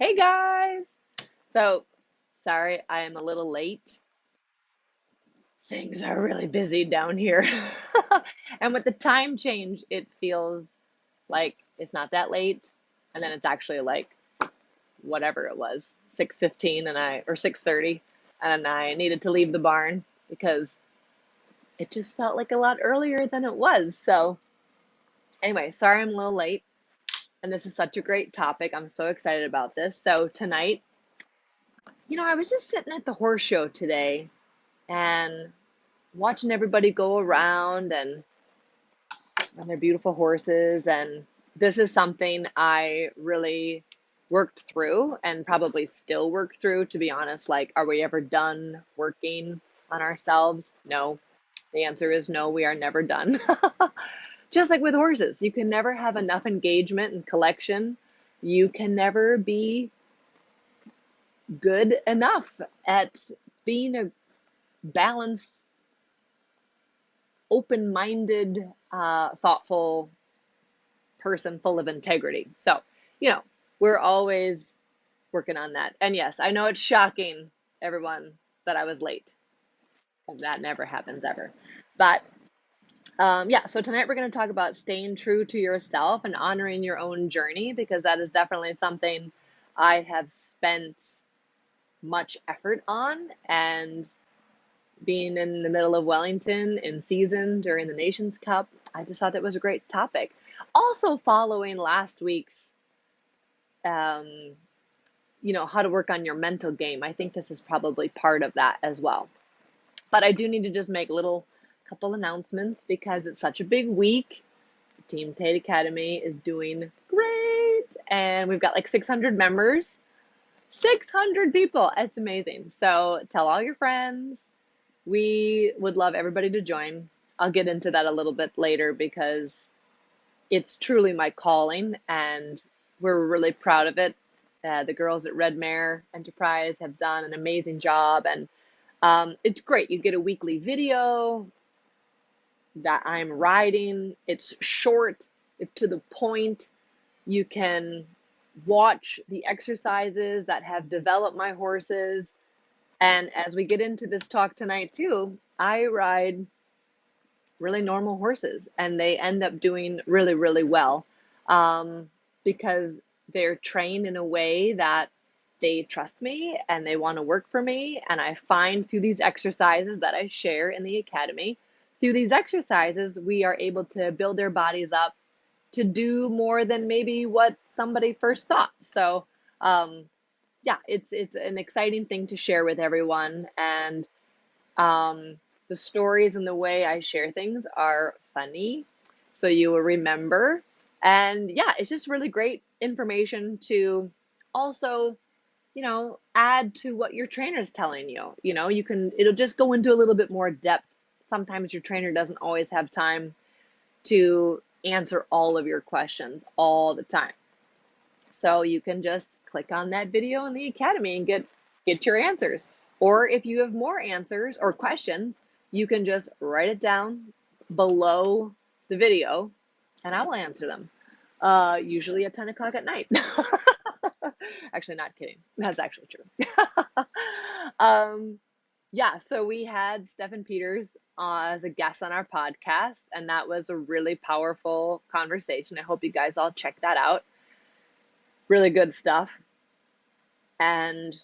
Hey guys! So, sorry I am a little late. Things are really busy down here. And with the time change, it feels like it's not that late. And then it's actually like whatever it was, 6:15 or 6:30, and I needed to leave the barn because it just felt like a lot earlier than it was. So, anyway, sorry I'm a little late. And this is such a great topic. I'm so excited about this. So, tonight, I was just sitting at the horse show today and watching everybody go around and on their beautiful horses. And this is something I really worked through and probably still work through, to be honest. Like, are we ever done working on ourselves? No. The answer is no, we are never done. Just like with horses, you can never have enough engagement and collection. You can never be good enough at being a balanced, open-minded, thoughtful person full of integrity. So, you know, we're always working on that. And yes, I know it's shocking, everyone, that I was late. That never happens ever. But yeah, so tonight we're going to talk about staying true to yourself and honoring your own journey because that is definitely something I have spent much effort on. And being in the middle of Wellington in season during the Nations Cup, I just thought that was a great topic. Also, following last week's, um, how to work on your mental game, I think this is probably part of that as well. But I do need to just make a little couple announcements because it's such a big week. Team Tate Academy is doing great, and we've got like 600 members. 600 people. It's amazing. So tell all your friends. We would love everybody to join. I'll get into that a little bit later because it's truly my calling and we're really proud of it. The girls at Red Mare Enterprise have done an amazing job, and it's great. You get a weekly video that I'm riding. It's short, it's to the point. You can watch the exercises that have developed my horses. And as we get into this talk tonight, too, I ride really normal horses and they end up doing really, really well because they're trained in a way that they trust me and they want to work for me. And I find through these exercises that I share in the academy, through these exercises, we are able to build their bodies up to do more than maybe what somebody first thought. So, yeah, it's an exciting thing to share with everyone. And the stories and the way I share things are funny, so you will remember. And yeah, it's just really great information to also, add to what your trainer is telling you. It'll just go into a little bit more depth. Sometimes your trainer doesn't always have time to answer all of your questions all the time. So you can just click on that video in the academy and get your answers. Or if you have more answers or questions, you can just write it down below the video and I will answer them. Usually at 10 o'clock at night. Actually, not kidding. That's actually true. um, yeah, so we had Stephen Peters as a guest on our podcast, and that was a really powerful conversation. I hope you guys all check that out. Really good stuff. And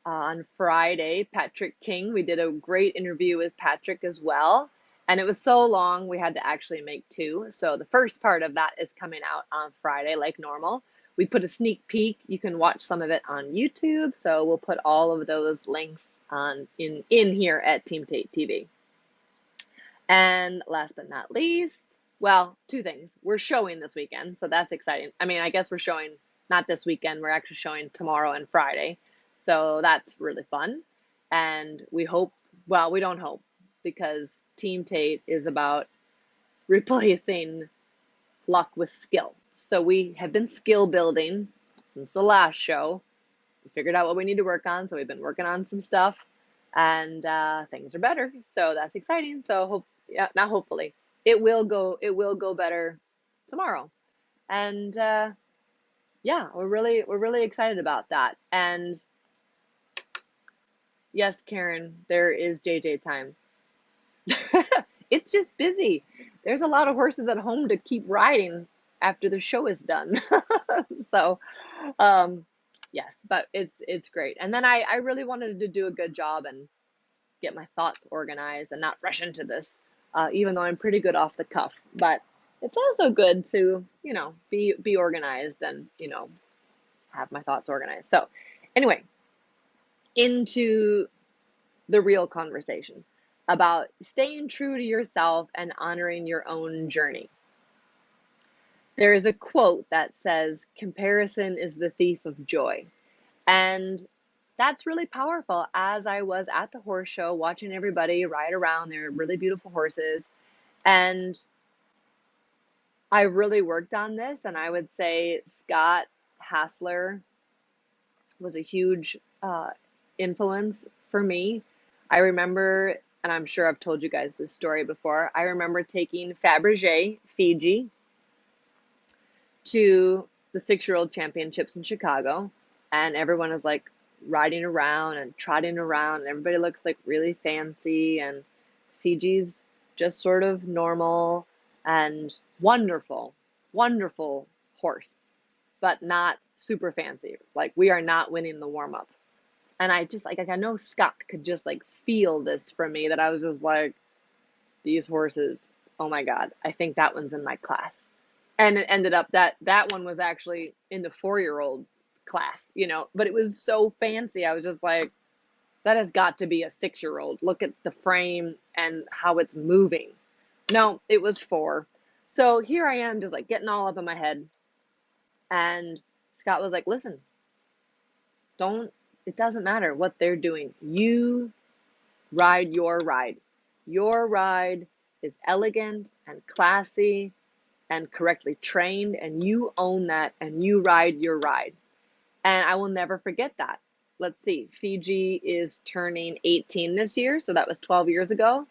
on Friday, Patrick King, we did a great interview with Patrick as well. And it was so long, we had to actually make two. So the first part of that is coming out on Friday, like normal. We put a sneak peek. You can watch some of it on YouTube. So we'll put all of those links in here at Team Tate TV. And last but not least, well, two things. We're showing this weekend, so that's exciting. I mean, I guess we're showing not this weekend. We're actually showing tomorrow and Friday. So that's really fun. And we hope, well, we don't hope, because Team Tate is about replacing luck with skill. So we have been skill building since the last show. We figured out what we need to work on. So we've been working on some stuff and things are better. So that's exciting. So not hopefully, it will go better tomorrow. And yeah, we're really excited about that. And yes, Karen, there is JJ time. It's just busy. There's a lot of horses at home to keep riding after the show is done. So, um, yes, but it's great. And then I really wanted to do a good job and get my thoughts organized and not rush into this, even though I'm pretty good off the cuff. But it's also good to, be organized and, have my thoughts organized. So, anyway, into the real conversation about staying true to yourself and honoring your own journey. There is a quote that says, "Comparison is the thief of joy." And that's really powerful. As I was at the horse show watching everybody ride around their really beautiful horses, and I really worked on this, and I would say Scott Hassler was a huge influence for me. I remember, and I'm sure I've told you guys this story before, I remember taking Fabergé, Fiji, to the 6-year-old championships in Chicago, and everyone is like riding around and trotting around, and everybody looks like really fancy, and Fiji's just sort of normal and wonderful, wonderful horse, but not super fancy. Like, we are not winning the warm up. And I just like I know Scott could just like feel this from me, that I was just like, these horses, oh my God, I think that one's in my class. And it ended up that that one was actually in the 4-year-old class, but it was so fancy. I was just like, that has got to be a 6-year-old. Look at the frame and how it's moving. No, it was 4. So here I am just like getting all up in my head. And Scott was like, listen, don't, it doesn't matter what they're doing. You ride your ride. Your ride is elegant and classy and correctly trained, and you own that, and you ride your ride. And I will never forget that. Let's see, Fiji is turning 18 this year, so that was 12 years ago.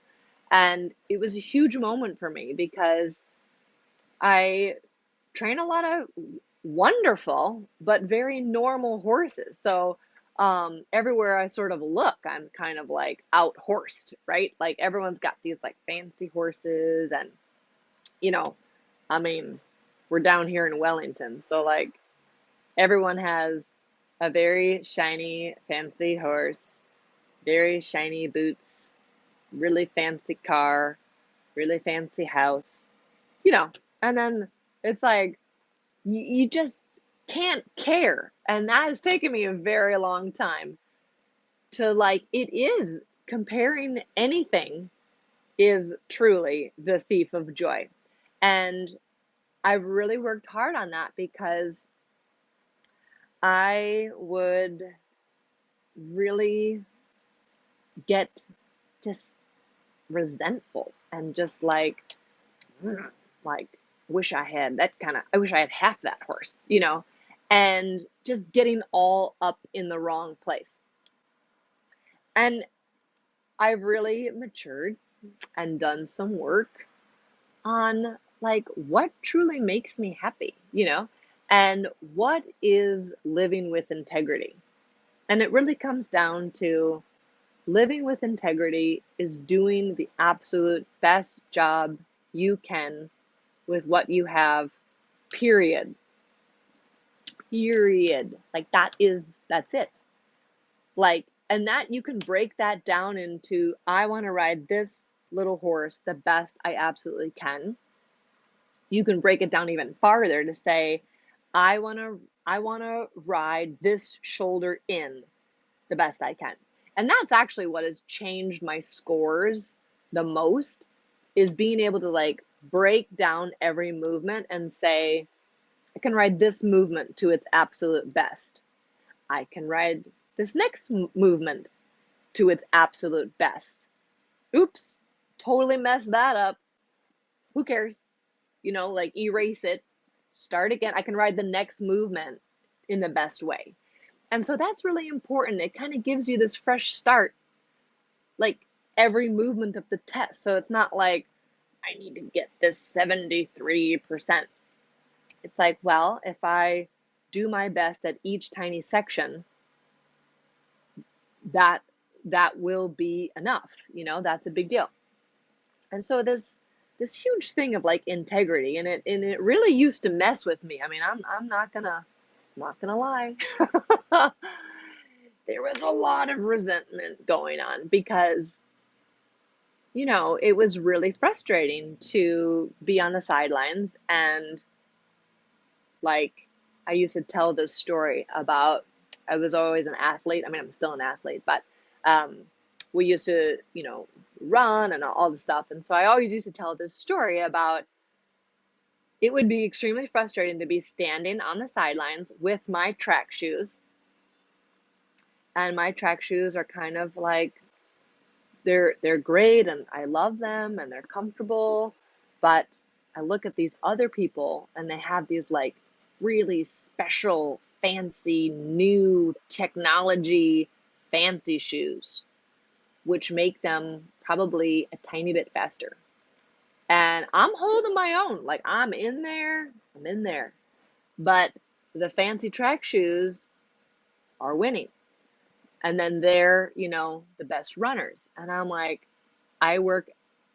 And it was a huge moment for me because I train a lot of wonderful but very normal horses. So everywhere I sort of look, I'm kind of like out horsed, right? Like, everyone's got these like fancy horses, and you know, I mean, we're down here in Wellington, so like everyone has a very shiny, fancy horse, very shiny boots, really fancy car, really fancy house, and then it's like you just can't care. And that has taken me a very long time to like, it is comparing anything is truly the thief of joy. And I've really worked hard on that because I would really get just resentful and just like wish I had I wish I had half that horse, and just getting all up in the wrong place. And I've really matured and done some work on like what truly makes me happy, and what is living with integrity. And it really comes down to living with integrity is doing the absolute best job you can with what you have, period. Period. Like, that's it. Like, and that you can break that down into, I want to ride this little horse the best I absolutely can. You can break it down even farther to say, I want to ride this shoulder in the best I can. And that's actually what has changed my scores the most, is being able to like break down every movement and say, I can ride this movement to its absolute best. I can ride this next movement to its absolute best. Oops, totally messed that up. Who cares? Like, erase it, start again. I can ride the next movement in the best way. And so that's really important. It kind of gives you this fresh start, like every movement of the test. So it's not like, I need to get this 73%. It's like, well, if I do my best at each tiny section, that will be enough. That's a big deal. And so this huge thing of like integrity, and it really used to mess with me. I mean, I'm not gonna lie. There was a lot of resentment going on because it was really frustrating to be on the sidelines. And like, I used to tell this story about, I was always an athlete. I mean, I'm still an athlete, but we used to, run and all the stuff. And so I always used to tell this story about, it would be extremely frustrating to be standing on the sidelines with my track shoes. And my track shoes are kind of like, they're great and I love them and they're comfortable, but I look at these other people and they have these like really special, fancy, new technology, fancy shoes, which make them probably a tiny bit faster. And I'm holding my own, like I'm in there. But the fancy track shoes are winning. And then they're, the best runners. And I'm like, I work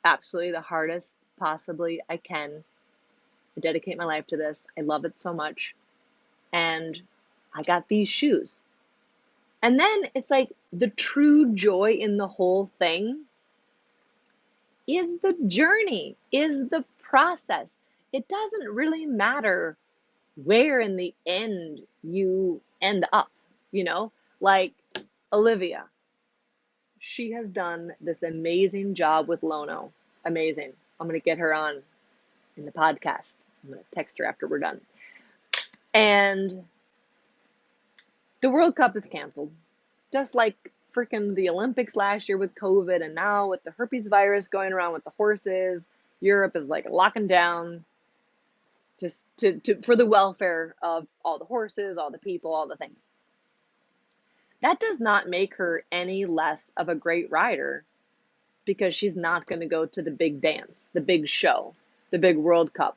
absolutely the hardest possibly I can. I dedicate my life to this. I love it so much. And I got these shoes. And then it's like the true joy in the whole thing is the journey, is the process. It doesn't really matter where in the end you end up, like Olivia. She has done this amazing job with Lono. Amazing. I'm going to get her on in the podcast. I'm going to text her after we're done. And the World Cup is canceled. Just like freaking the Olympics last year with COVID, and now with the herpes virus going around with the horses, Europe is like locking down just for the welfare of all the horses, all the people, all the things. That does not make her any less of a great rider, because she's not going to go to the big dance, the big show, the big World Cup.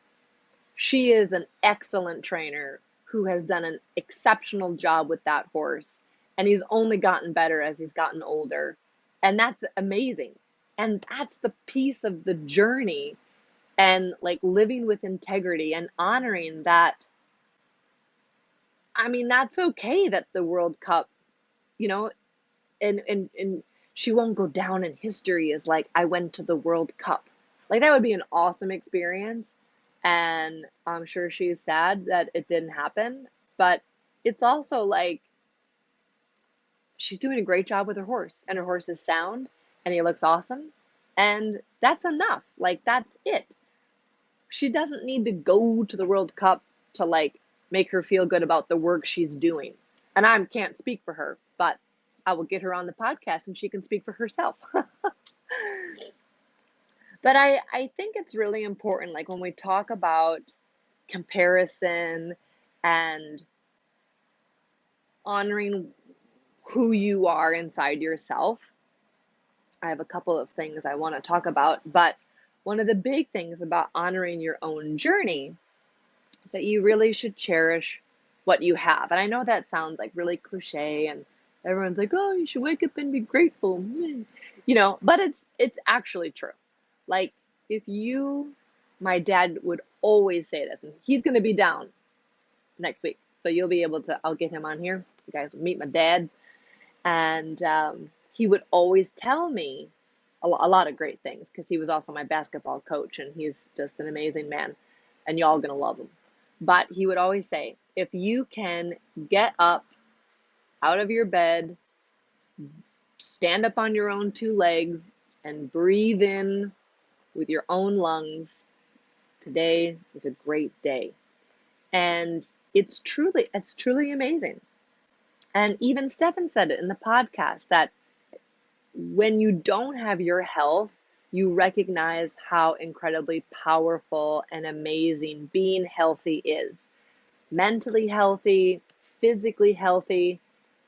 She is an excellent trainer who has done an exceptional job with that horse, and he's only gotten better as he's gotten older. And that's amazing. And that's the piece of the journey, and like living with integrity and honoring that. I mean, that's okay that the World Cup, and she won't go down in history as like, I went to the World Cup. Like, that would be an awesome experience. And I'm sure she's sad that it didn't happen. But it's also like, she's doing a great job with her horse. And her horse is sound. And he looks awesome. And that's enough. Like, that's it. She doesn't need to go to the World Cup to like make her feel good about the work she's doing. And I can't speak for her, but I will get her on the podcast and she can speak for herself. But I think it's really important, like when we talk about comparison and honoring who you are inside yourself, I have a couple of things I want to talk about. But one of the big things about honoring your own journey is that you really should cherish what you have. And I know that sounds like really cliche, and everyone's like, oh, you should wake up and be grateful, but it's actually true. Like, my dad would always say this, and he's going to be down next week. So you'll be able to, I'll get him on here. You guys will meet my dad. And he would always tell me a lot of great things, because he was also my basketball coach, and he's just an amazing man, and y'all going to love him. But he would always say, if you can get up out of your bed, stand up on your own two legs, and breathe in with your own lungs, today is a great day. And it's truly amazing. And even Stefan said it in the podcast, that when you don't have your health, you recognize how incredibly powerful and amazing being healthy is. Mentally healthy, physically healthy.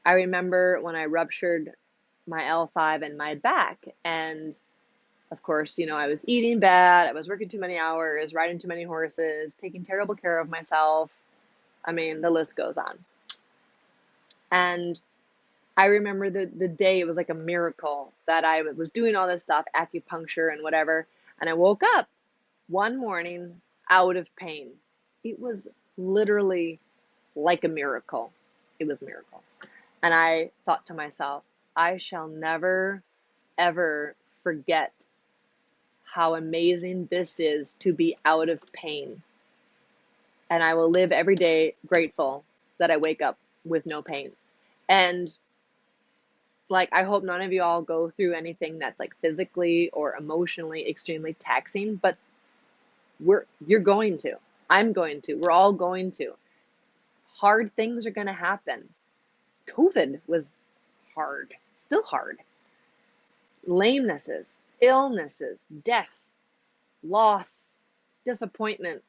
I remember when I ruptured my L5 in my back, and of course, I was eating bad, I was working too many hours, riding too many horses, taking terrible care of myself. I mean, the list goes on. And I remember the day, it was like a miracle that I was doing all this stuff, acupuncture and whatever. And I woke up one morning out of pain. It was literally like a miracle. It was a miracle. And I thought to myself, I shall never, ever forget how amazing this is to be out of pain. And I will live every day grateful that I wake up with no pain. And like, I hope none of you all go through anything that's like physically or emotionally extremely taxing, but you're going to. I'm going to. We're all going to. Hard things are going to happen. COVID was hard, still hard. Lamenesses, illnesses, death, loss, disappointment,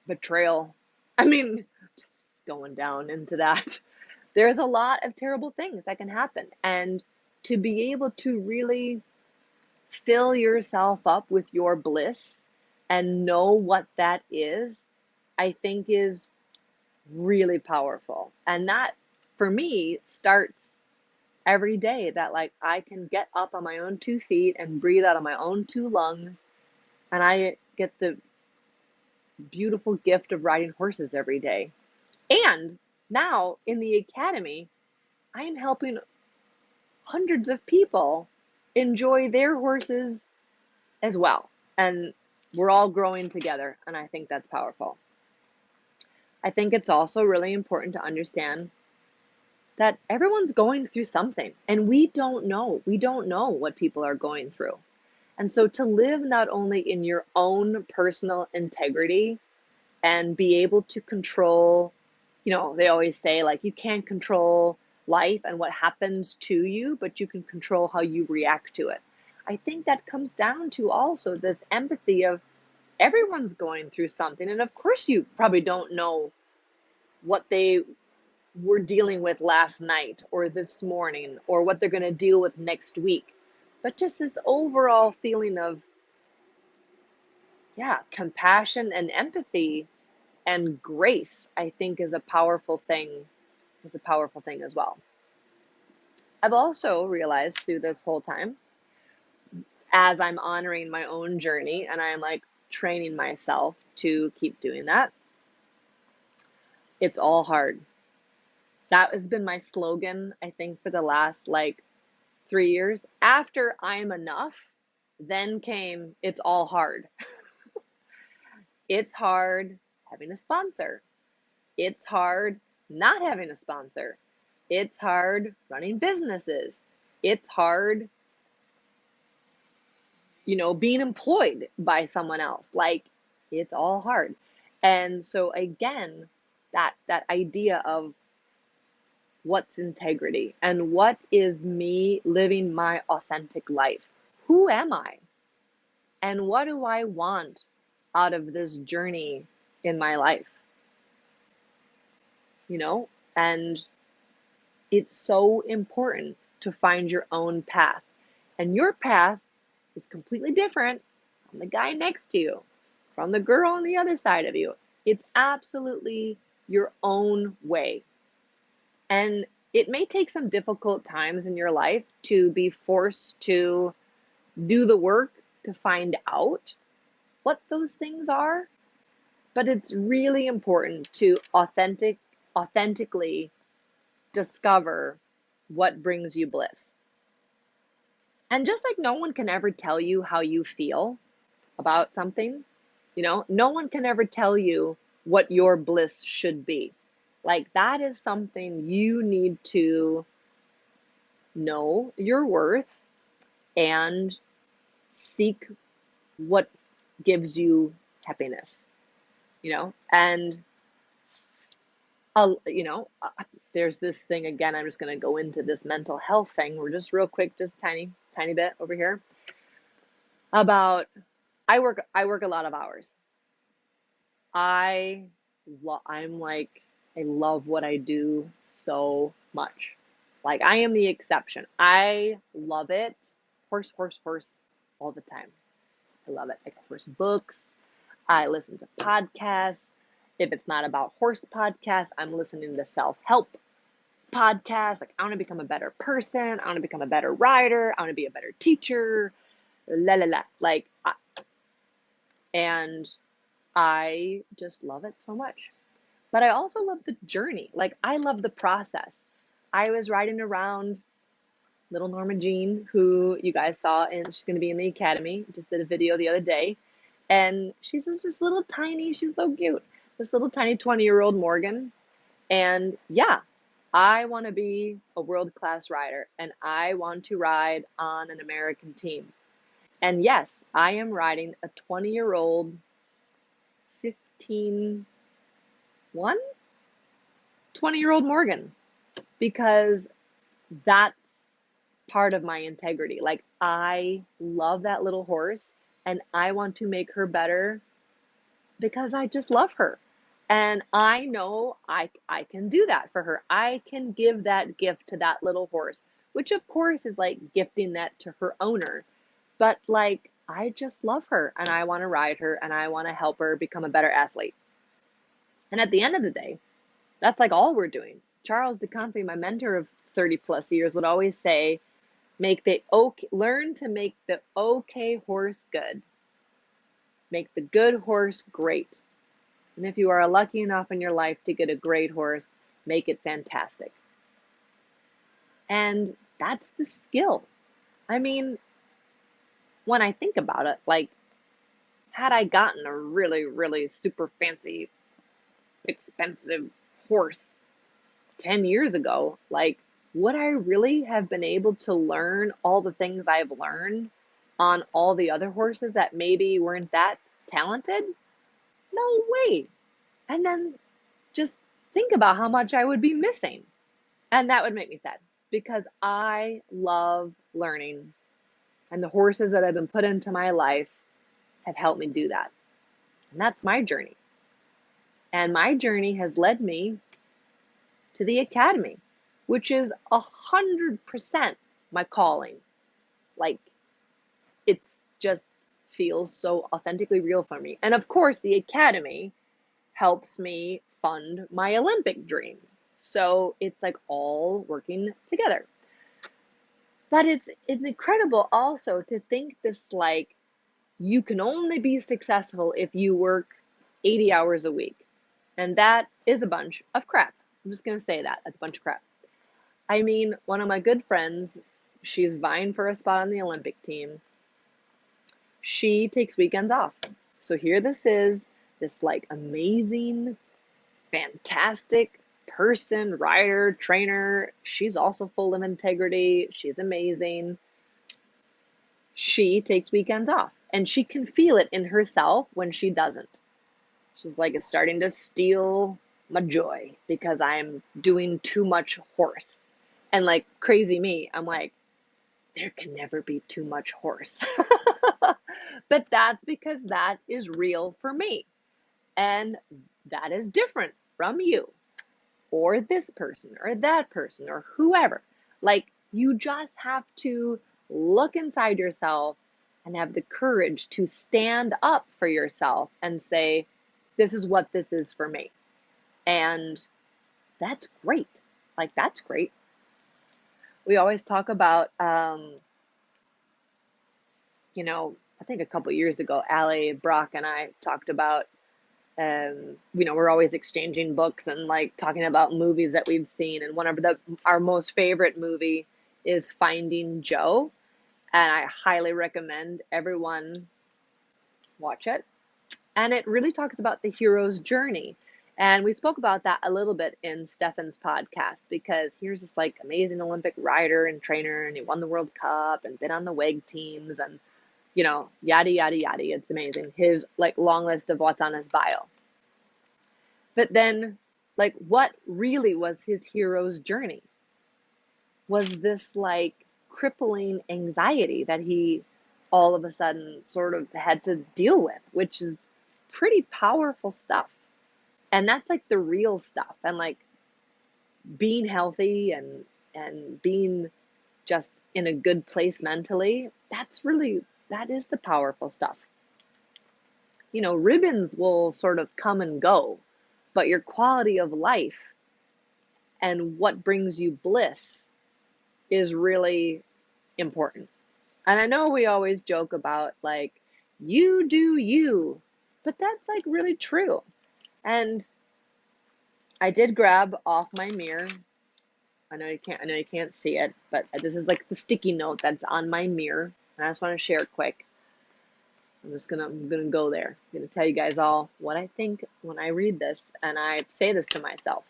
betrayal. I mean, just going down into that. There's a lot of terrible things that can happen. And to be able to really fill yourself up with your bliss and know what that is, I think is really powerful. And that, for me, starts every day, that like I can get up on my own 2 feet and breathe out of my own 2 lungs. And I get the beautiful gift of riding horses every day. And now in the academy, I am helping hundreds of people enjoy their horses as well. And we're all growing together. And I think that's powerful. I think it's also really important to understand that everyone's going through something, and we don't know. We don't know what people are going through. And so to live not only in your own personal integrity and be able to control, they always say, like, you can't control life and what happens to you, but you can control how you react to it. I think that comes down to also this empathy of everyone's going through something. And of course, you probably don't know what they were dealing with last night or this morning or what they're going to deal with next week. But just this overall feeling of, compassion and empathy and grace, I think is a powerful thing, as well. I've also realized through this whole time, as I'm honoring my own journey and I'm like training myself to keep doing that, it's all hard. That has been my slogan, I think, for the last 3 years. After I'm enough, then came it's all hard. It's hard having a sponsor. It's hard not having a sponsor. It's hard running businesses. It's hard, being employed by someone else. Like, it's all hard. And so again, that idea of what's integrity and what is me living my authentic life? Who am I? And what do I want out of this journey in my life? And it's so important to find your own path. And your path is completely different from the guy next to you, from the girl on the other side of you. It's absolutely your own way. And it may take some difficult times in your life to be forced to do the work to find out what those things are, but it's really important to authentically discover what brings you bliss. And just like no one can ever tell you how you feel about something, no one can ever tell you what your bliss should be. Like, that is something you need to know your worth and seek what gives you happiness, and there's this thing again, I'm just going to go into this mental health thing. We're just real quick, just tiny bit over here about, I work a lot of hours. I'm like, I love what I do so much. Like, I am the exception. I love it. Horse all the time. I love it. I horse books. I listen to podcasts. If it's not about horse podcasts, I'm listening to self-help podcasts. Like, I want to become a better person. I want to become a better rider. I want to be a better teacher. La la la. Like, and I just love it so much. But I also love the journey. Like, I love the process. I was riding around little Norma Jean, who you guys saw, and she's going to be in the academy. Just did a video the other day. And she's just this little tiny, she's so cute, this little tiny 20-year-old Morgan. And yeah, I want to be a world-class rider, and I want to ride on an American team. And yes, I am riding a 20-year-old 20-year-old Morgan, because that's part of my integrity. Like, I love that little horse, and I want to make her better because I just love her. And I know I can do that for her. I can give that gift to that little horse, which of course is like gifting that to her owner. But like, I just love her, and I want to ride her, and I want to help her become a better athlete. And at the end of the day, that's like all we're doing. Charles DeConte, my mentor of 30 plus years, would always say, learn to make the okay horse good. Make the good horse great. And if you are lucky enough in your life to get a great horse, make it fantastic. And that's the skill. I mean, when I think about it, like, had I gotten a really, really super fancy, expensive horse 10 years ago, like, would I really have been able to learn all the things I've learned on all the other horses that maybe weren't that talented? No way. And then just think about how much I would be missing. And that would make me sad, because I love learning. And the horses that have been put into my life have helped me do that. And that's my journey. And my journey has led me to the academy, which is 100% my calling. Like, it just feels so authentically real for me. And of course, the academy helps me fund my Olympic dream. So it's like all working together. But it's incredible also to think this, like, you can only be successful if you work 80 hours a week. And that is a bunch of crap. I'm just going to say that. That's a bunch of crap. I mean, one of my good friends, she's vying for a spot on the Olympic team. She takes weekends off. So here this is, this like amazing, fantastic person, rider, trainer. She's also full of integrity. She's amazing. She takes weekends off, and she can feel it in herself when she doesn't. She's like, it's starting to steal my joy because I'm doing too much horse. And like crazy me, I'm like, there can never be too much horse. But that's because that is real for me. And that is different from you, or this person, or that person, or whoever. Like, you just have to look inside yourself and have the courage to stand up for yourself and say, this is what this is for me. And that's great. Like, that's great. We always talk about, I think a couple years ago, Allie, Brock, and I talked about, we're always exchanging books and like talking about movies that we've seen. And one of our most favorite movie is Finding Joe. And I highly recommend everyone watch it. And it really talks about the hero's journey. And we spoke about that a little bit in Stefan's podcast, because here's this like amazing Olympic rider and trainer, and he won the World Cup and been on the WEG teams and, yada, yada, yada. It's amazing. His like long list of what's on his bio. But then, like, what really was his hero's journey? Was this like crippling anxiety that he all of a sudden sort of had to deal with, which is pretty powerful stuff. And that's like the real stuff. And like being healthy and being just in a good place mentally, that is the powerful stuff. Ribbons will sort of come and go, but your quality of life and what brings you bliss is really important. And I know we always joke about like, you do you, but that's like really true. And I did grab off my mirror. I know you can't see it, but this is like the sticky note that's on my mirror. And I just want to share it quick. I'm gonna go there. I'm gonna tell you guys all what I think when I read this and I say this to myself.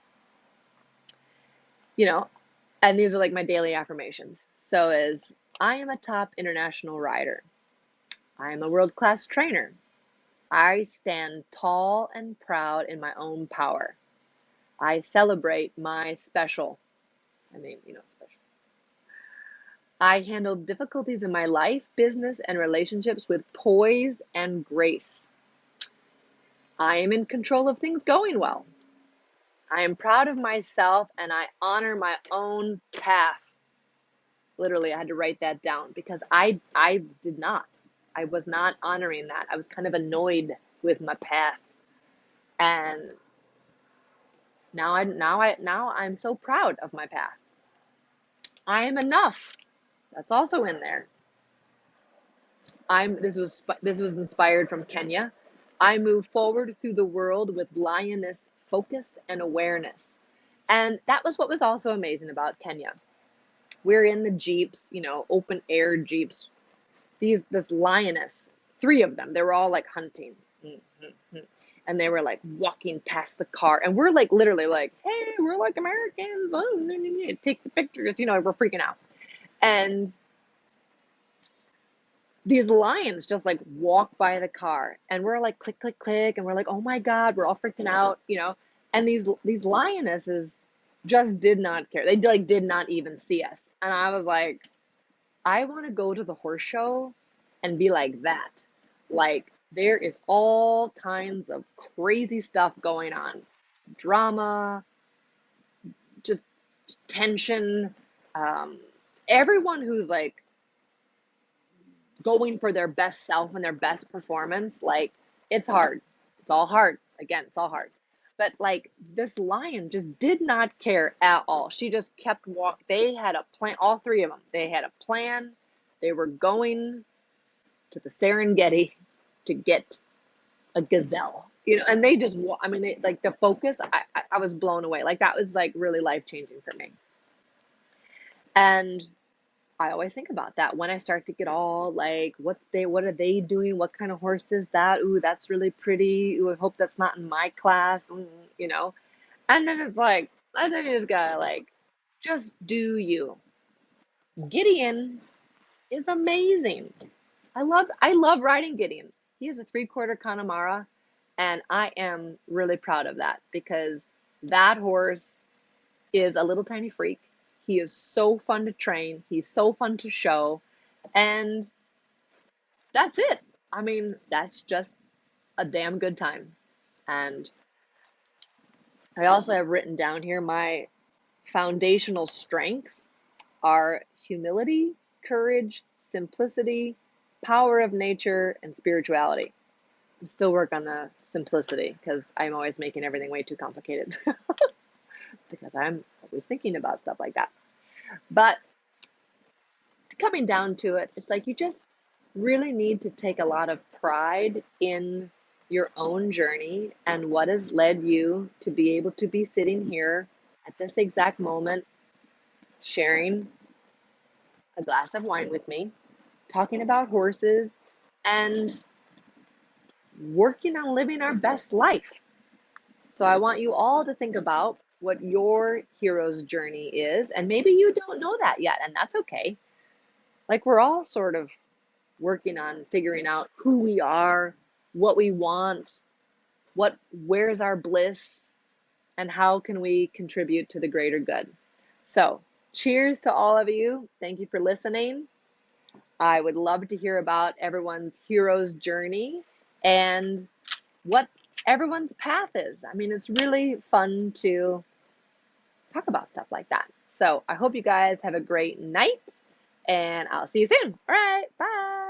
You know, and these are like my daily affirmations. So is I am a top international rider. I am a world-class trainer. I stand tall and proud in my own power. I celebrate my special. Special. I handle difficulties in my life, business, and relationships with poise and grace. I am in control of things going well. I am proud of myself and I honor my own path. Literally, I had to write that down because I did not. I was not honoring that. I was kind of annoyed with my path. And now I'm so proud of my path. I am enough. That's also in there. This was inspired from Kenya. I move forward through the world with lioness focus and awareness. And that was what was also amazing about Kenya. We're in the Jeeps, open air Jeeps. This lioness, 3 of them, they were all like hunting. And they were like walking past the car. And we're like literally like, hey, we're like Americans. Oh, take the pictures, we're freaking out. And these lions just like walk by the car and we're like click, click, click. And we're like, oh my God, we're all freaking out, and these lionesses just did not care. They like did not even see us. And I was like, I want to go to the horse show and be like that. Like there is all kinds of crazy stuff going on. Drama, just tension. Everyone who's like going for their best self and their best performance, like it's hard. It's all hard. Again, it's all hard. But like this lion just did not care at all. She just kept walking. They had a plan, all 3 of them. They had a plan. They were going to the Serengeti to get a gazelle, and they just, they like the focus. I was blown away. Like that was like really life changing for me. And I always think about that when I start to get all like, what are they doing? What kind of horse is that? Ooh, that's really pretty. Ooh, I hope that's not in my class, And then it's like, I think you just gotta like, just do you. Gideon is amazing. I love riding Gideon. He is a 3/4 Connemara, and I am really proud of that because that horse is a little tiny freak. He is so fun to train. He's so fun to show. And that's it. That's just a damn good time. And I also have written down here my foundational strengths are humility, courage, simplicity, power of nature, and spirituality. I'm still working on the simplicity because I'm always making everything way too complicated because I'm always thinking about stuff like that. But coming down to it, it's like you just really need to take a lot of pride in your own journey and what has led you to be able to be sitting here at this exact moment, sharing a glass of wine with me, talking about horses, and working on living our best life. So I want you all to think about what your hero's journey is, and maybe you don't know that yet, and that's okay. Like we're all sort of working on figuring out who we are, what we want, where's our bliss, and how can we contribute to the greater good. So, cheers to all of you. Thank you for listening. I would love to hear about everyone's hero's journey and what everyone's path is. It's really fun to talk about stuff like that. So, I hope you guys have a great night, and I'll see you soon. All right, bye.